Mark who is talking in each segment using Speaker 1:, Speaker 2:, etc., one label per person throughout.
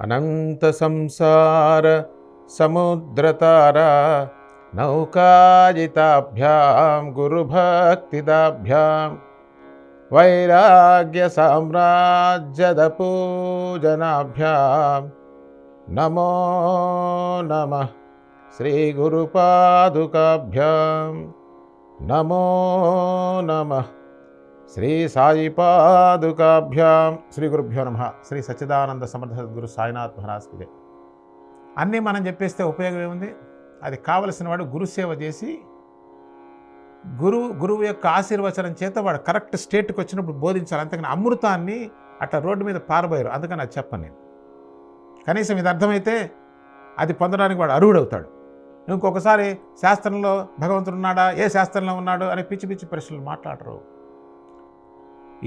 Speaker 1: అనంత సంసార సముద్రతారా నౌకాజితాభ్యాం గురుభక్తిదాభ్యాం వైరాగ్య సామ్రాజ్యద పూజనాభ్యాం నమో నమః శ్రీ గురుపాదుకాభ్యాం నమో నమః శ్రీ సాయి పాదుకాభ్యాం. శ్రీ గురుభ్యో నమః. శ్రీ సచ్చిదానంద సమర్థ సద్గురు సాయినాథ్ మహారాజ్కి. అన్నీ మనం చెప్పేస్తే ఉపయోగం ఏముంది? అది కావలసిన వాడు గురుసేవ చేసి గురువు యొక్క ఆశీర్వచనం చేత వాడు కరెక్ట్ స్టేట్కి వచ్చినప్పుడు బోధించాలి. అంతకని అమృతాన్ని అట్లా రోడ్డు మీద పారబోయారు. అందుకని అది చెప్పను నేను. కనీసం ఇది అర్థమైతే అది పొందడానికి వాడు అర్హుడవుతాడు. ఇంకొకసారి శాస్త్రంలో భగవంతుడు ఉన్నాడా, ఏ శాస్త్రంలో ఉన్నాడు అని పిచ్చి పిచ్చి ప్రశ్నలు మాట్లాడరు.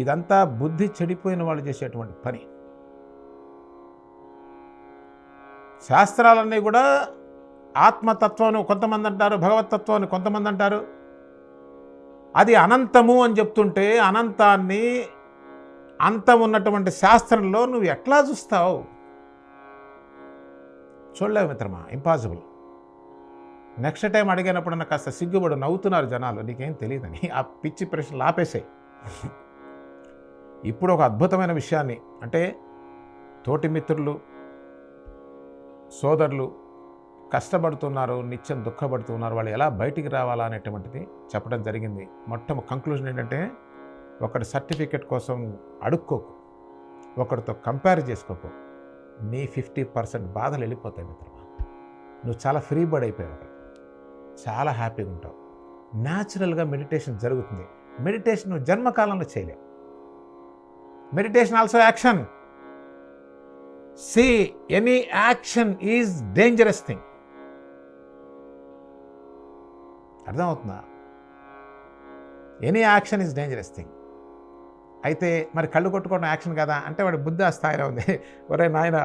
Speaker 1: ఇదంతా బుద్ధి చెడిపోయిన వాళ్ళు చేసేటువంటి పని. శాస్త్రాలన్నీ కూడా ఆత్మతత్వం కొంతమంది అంటారు, భగవతత్వం కొంతమంది అంటారు. అది అనంతము అని చెప్తుంటే అనంతాన్ని అంతం ఉన్నటువంటి శాస్త్రంలో నువ్వు ఎట్లా చూస్తావు? చూడలేవు మిత్రమా, ఇంపాసిబుల్. నెక్స్ట్ టైం అడిగినప్పుడు కాస్త సిగ్గుపడు. నవ్వుతున్నారు జనాలు, నీకేం తెలియదని. ఆ పిచ్చి ప్రశ్నలు ఆపేసాయి. ఇప్పుడు ఒక అద్భుతమైన విషయాన్ని, అంటే తోటి మిత్రులు సోదరులు కష్టపడుతున్నారు, నిత్యం దుఃఖపడుతున్నారు, వాళ్ళు ఎలా బయటికి రావాలా అనేటువంటిది చెప్పడం జరిగింది. కంక్లూజన్ ఏంటంటే, ఒకటి సర్టిఫికెట్ కోసం అడుక్కోకు, ఒకరితో కంపేర్ చేసుకోకు. నీ 50% బాధలు వెళ్ళిపోతాయి మిత్రమా. నువ్వు చాలా ఫ్రీ బర్డ్ అయిపోయావు, చాలా హ్యాపీగా ఉంటావు. న్యాచురల్గా మెడిటేషన్ జరుగుతుంది. మెడిటేషన్ నువ్వు జన్మకాలంలో చేయలేవు. Meditation also action. See, any action is dangerous thing. అర్థమవుతుందా? Any action is dangerous thing. అయితే మరి కళ్ళు కొట్టుకోవడం యాక్షన్ కదా అంటే వాడి బుద్ధి ఆ స్థాయిలో ఉంది. ఒరే నాయన,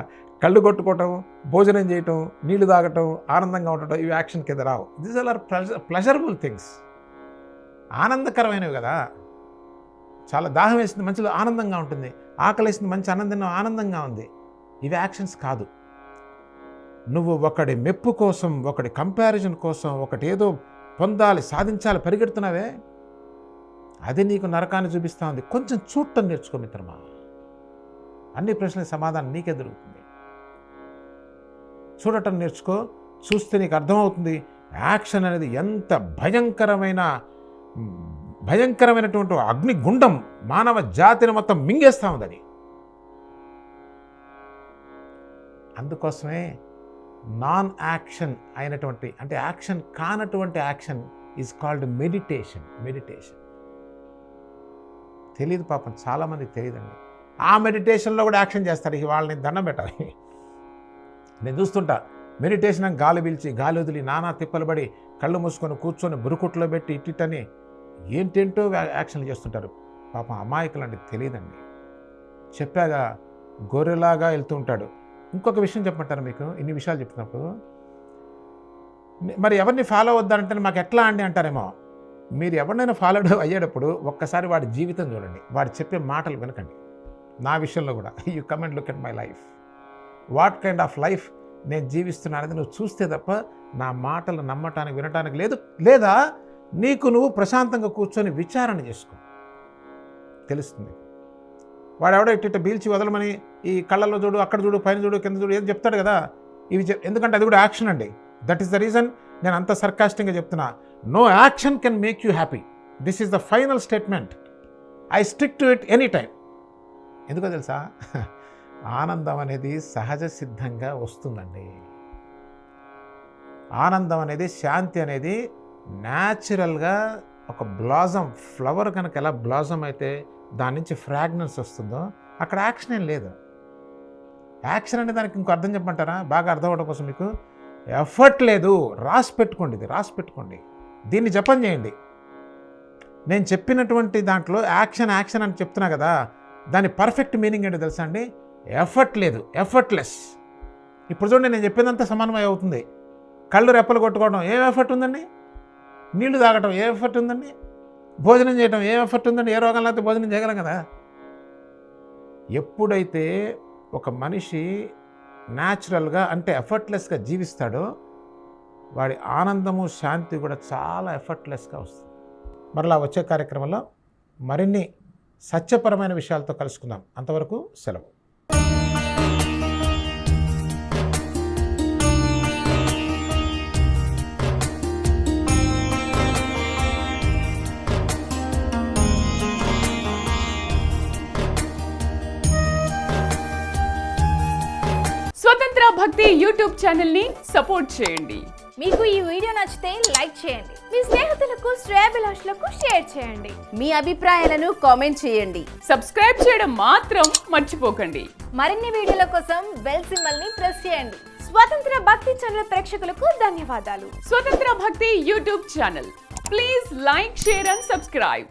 Speaker 1: కళ్ళు కొట్టుకోవటం, భోజనం చేయటం, నీళ్లు తాగటం, ఆనందంగా ఉండటం, ఇవి యాక్షన్ కింద రావు. These are pleasurable things. ఆనందకరమైనవి కదా. చాలా దాహం వేసింది, మంచిలో ఆనందంగా ఉంటుంది. ఆకలి వేసింది, మంచి ఆనందంగా ఉంది. ఇవి యాక్షన్స్ కాదు. నువ్వు ఒకటి మెప్పు కోసం, ఒకటి కంపారిజన్ కోసం, ఒకటి ఏదో పొందాలి, సాధించాలి పరిగెడుతున్నావే, అది నీకు నరకాన్ని చూపిస్తూ ఉంది. కొంచెం చూడటం నేర్చుకో మిత్రమా. అన్ని ప్రశ్నలకు సమాధానం నీకే దొరుకుతుంది. చూడటం నేర్చుకో. చూస్తే నీకు అర్థమవుతుంది యాక్షన్ అనేది ఎంత భయంకరమైనటువంటి అగ్నిగుండం మానవ జాతిని మొత్తం మింగేస్తూ ఉందని. అందుకోసమే నాన్ యాక్షన్ అయినటువంటి, అంటే యాక్షన్ కానటువంటి యాక్షన్ ఈజ్ కాల్డ్ మెడిటేషన్. తెలియదు పాపం, చాలామందికి తెలియదండి. ఆ మెడిటేషన్లో కూడా యాక్షన్ చేస్తారు. వాళ్ళని దండం పెట్టాలి. నేను చూస్తుంటా, మెడిటేషన్ అని గాలి పీల్చి గాలి వదిలి నానా తిప్పలు పడి కళ్ళు మూసుకొని కూర్చొని బురుకుట్లో పెట్టి ఇట్టిటని ఏంటేంటో యాక్షన్లు చేస్తుంటారు. పాపం అమాయకులు అంటే తెలియదండి. చెప్పాగా గొర్రెలాగా వెళ్తూ ఉంటాడు. ఇంకొక విషయం చెప్పమంటారు మీకు, ఇన్ని విషయాలు చెప్తున్నప్పుడు. మరి ఎవరిని ఫాలో అవుద్దానంటే మాకు ఎట్లా అండి అంటారేమో. మీరు ఎవరినైనా ఫాలో అయ్యేటప్పుడు ఒక్కసారి వాడి జీవితం చూడండి, వాడు చెప్పే మాటలు వినకండి. నా విషయంలో కూడా you come and look at my life. What kind of life నేను జీవిస్తున్నానది నువ్వు చూస్తే తప్ప నా మాటలు నమ్మటానికి వినటానికి లేదు. లేదా నీకు నువ్వు ప్రశాంతంగా కూర్చొని విచారణ చేసుకో, తెలుస్తుంది. వాడు ఎవడో ఇట్ట బీల్చి వదలమని ఈ కళ్ళల్లో చూడు, అక్కడ చూడు, పైన చూడు, కింద చూడు ఏదో చెప్తాడు కదా. ఎందుకంటే అది కూడా యాక్షన్ అండి. దట్ ఈస్ ద రీజన్ నేను అంత సర్కాస్టింగ్గా చెప్తున్నా. No action can make you happy. This is the final statement. I stick to it any time. ఎందుకో తెలుసా? ఆనందం అనేది సహజ సిద్ధంగా వస్తుందండి. ఆనందం అనేది, శాంతి అనేది న్యాచురల్గా ఒక బ్లాజమ్, ఫ్లవర్ కనుక ఎలా బ్లాజమ్ అయితే దాని నుంచి ఫ్రాగ్రెన్స్ వస్తుందో అక్కడ యాక్షన్ ఏం లేదు. యాక్షన్ అనే దానికి ఇంకో అర్థం చెప్పమంటారా? బాగా అర్థం అవడం కోసం మీకు ఎఫర్ట్ లేదు. రాసి పెట్టుకోండి. దీన్ని జపం చేయండి. నేను చెప్పినటువంటి దాంట్లో యాక్షన్ అని చెప్తున్నా కదా, దాని పర్ఫెక్ట్ మీనింగ్ ఏంటో తెలుసా అండి? ఎఫర్ట్ లేదు, ఎఫర్ట్లెస్. ఇప్పుడు చూడండి, నేను చెప్పేదంతా సమన్వయం అవుతుంది. కళ్ళు రెప్పలు కొట్టుకోవడం ఏం ఎఫర్ట్ ఉందండి? నీళ్లు తాగటం ఏ ఎఫర్ట్ ఉందండి? భోజనం చేయటం ఏ ఎఫర్ట్ ఉందండి? ఏ రోగం లేకపోతే భోజనం చేయగలం కదా. ఎప్పుడైతే ఒక మనిషి న్యాచురల్గా అంటే ఎఫర్ట్లెస్గా జీవిస్తాడో వాడి ఆనందము శాంతి కూడా చాలా ఎఫర్ట్లెస్గా వస్తుంది. మరలా వచ్చే కార్యక్రమంలో మరిన్ని సత్యపరమైన విషయాలతో కలుసుకుందాం. అంతవరకు సెలవు.
Speaker 2: స్వతంత్ర భక్తి యూట్యూబ్ ఛానల్ ని సపోర్ట్ చేయండి.
Speaker 3: మీకు ఈ వీడియో నచ్చితే లైక్ చేయండి, మీ స్నేహితులకు శ్రేయోభిలాషులకు షేర్ చేయండి,
Speaker 4: మీ అభిప్రాయాలను కామెంట్ చేయండి.
Speaker 2: సబ్స్క్రైబ్ చేయడం మాత్రం మర్చిపోకండి.
Speaker 3: మరిన్ని వీడియోల కోసం బెల్ సింబల్ ని ప్రెస్ చేయండి. స్వతంత్ర భక్తి ఛానల్ ప్రేక్షకులకు ధన్యవాదాలు.
Speaker 2: స్వతంత్ర భక్తి YouTube channel. Please like, share and subscribe.